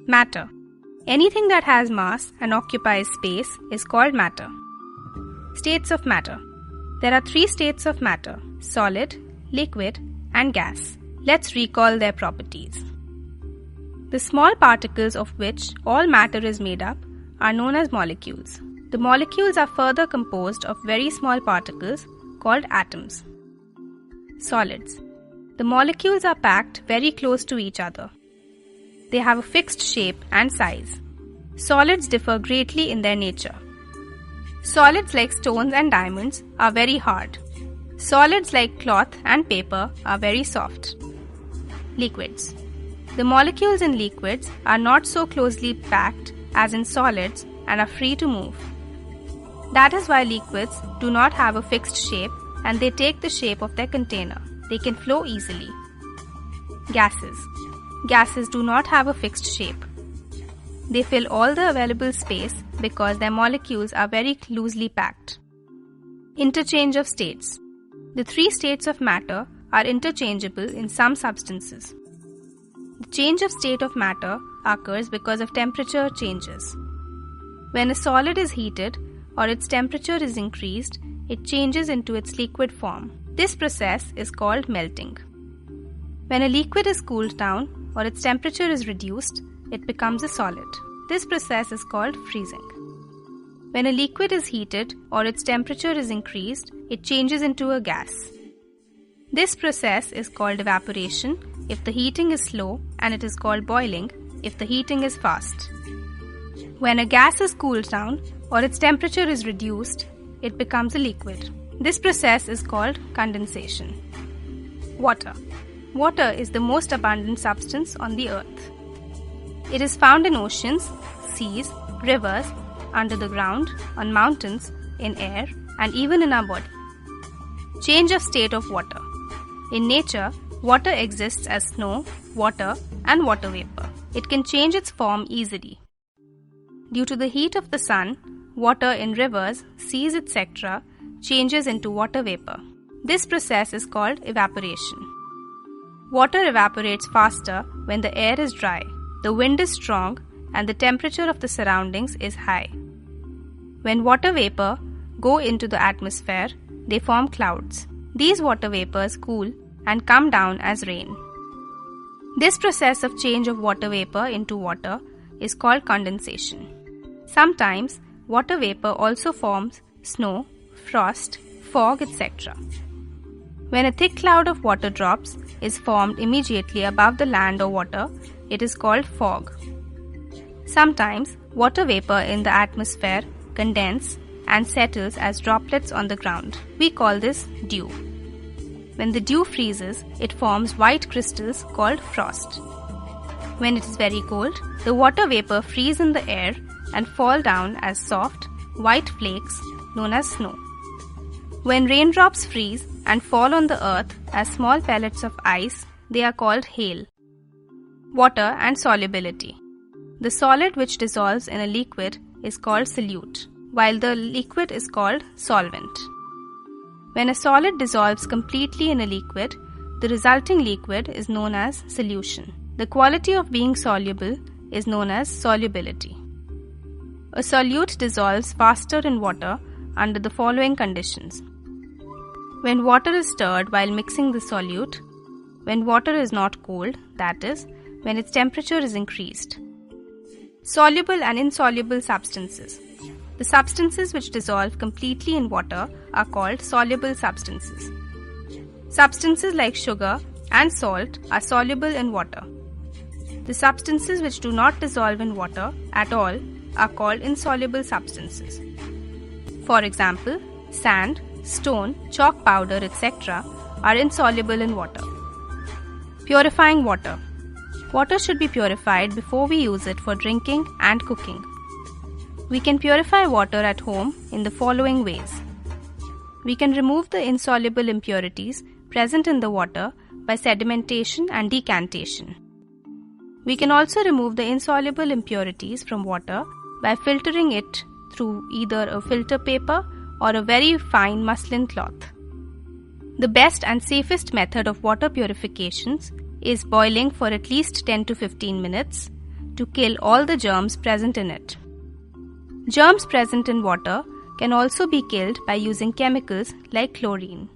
Matter. Anything that has mass and occupies space is called matter. States of matter. There are 3 states of matter: solid, liquid, and gas. Let's recall their properties. The small particles of which all matter is made up are known as molecules. The molecules are further composed of very small particles called atoms. Solids. The molecules are packed very close to each other. They have a fixed shape and size. Solids differ greatly in their nature. Solids like stones and diamonds are very hard. Solids like cloth and paper are very soft. Liquids. The molecules in liquids are not so closely packed as in solids and are free to move. That is why liquids do not have a fixed shape and they take the shape of their container. They can flow easily. Gases. Gases do not have a fixed shape. They fill all the available space because their molecules are very loosely packed. Interchange of states. The 3 states of matter are interchangeable in some substances. The change of state of matter occurs because of temperature changes. When a solid is heated or its temperature is increased, it changes into its liquid form. This process is called melting. When a liquid is cooled down or its temperature is reduced, it becomes a solid. This process is called freezing. When a liquid is heated or its temperature is increased, it changes into a gas. This process is called evaporation if the heating is slow, and it is called boiling if the heating is fast. When a gas is cooled down or its temperature is reduced, it becomes a liquid. This process is called condensation. Water. Water is the most abundant substance on the earth. It is found in oceans, seas, rivers, under the ground, on mountains, in air, and even in our body. Change of state of water. In nature, water exists as snow, water, and water vapor. It can change its form easily. Due to the heat of the sun, water in rivers, seas, etc. changes into water vapor. This process is called evaporation. Water evaporates faster when the air is dry, the wind is strong, and the temperature of the surroundings is high. When water vapor go into the atmosphere, they form clouds. These water vapors cool and come down as rain. This process of change of water vapor into water is called condensation. Sometimes, water vapor also forms snow, frost, fog, etc. When a thick cloud of water drops is formed immediately above the land or water, it is called fog. Sometimes, water vapor in the atmosphere condenses and settles as droplets on the ground. We call this dew. When the dew freezes, it forms white crystals called frost. When it is very cold, the water vapor freeze in the air and fall down as soft, white flakes known as snow. When raindrops freeze and fall on the earth as small pellets of ice, they are called hail. Water and solubility. The solid which dissolves in a liquid is called solute, while the liquid is called solvent. When a solid dissolves completely in a liquid, the resulting liquid is known as solution. The quality of being soluble is known as solubility. A solute dissolves faster in water under the following conditions. When water is stirred while mixing the solute, when water is not cold, that is, when its temperature is increased. Soluble and insoluble substances. The substances which dissolve completely in water are called soluble substances. Substances like sugar and salt are soluble in water. The substances which do not dissolve in water at all are called insoluble substances. For example, sand, stone, chalk powder, etc. are insoluble in water. Purifying water. Water should be purified before we use it for drinking and cooking. We can purify water at home in the following ways. We can remove the insoluble impurities present in the water by sedimentation and decantation. We can also remove the insoluble impurities from water by filtering it through either a filter paper or a very fine muslin cloth. The best and safest method of water purifications is boiling for at least 10 to 15 minutes, to kill all the germs present in it. Germs present in water can also be killed by using chemicals like chlorine.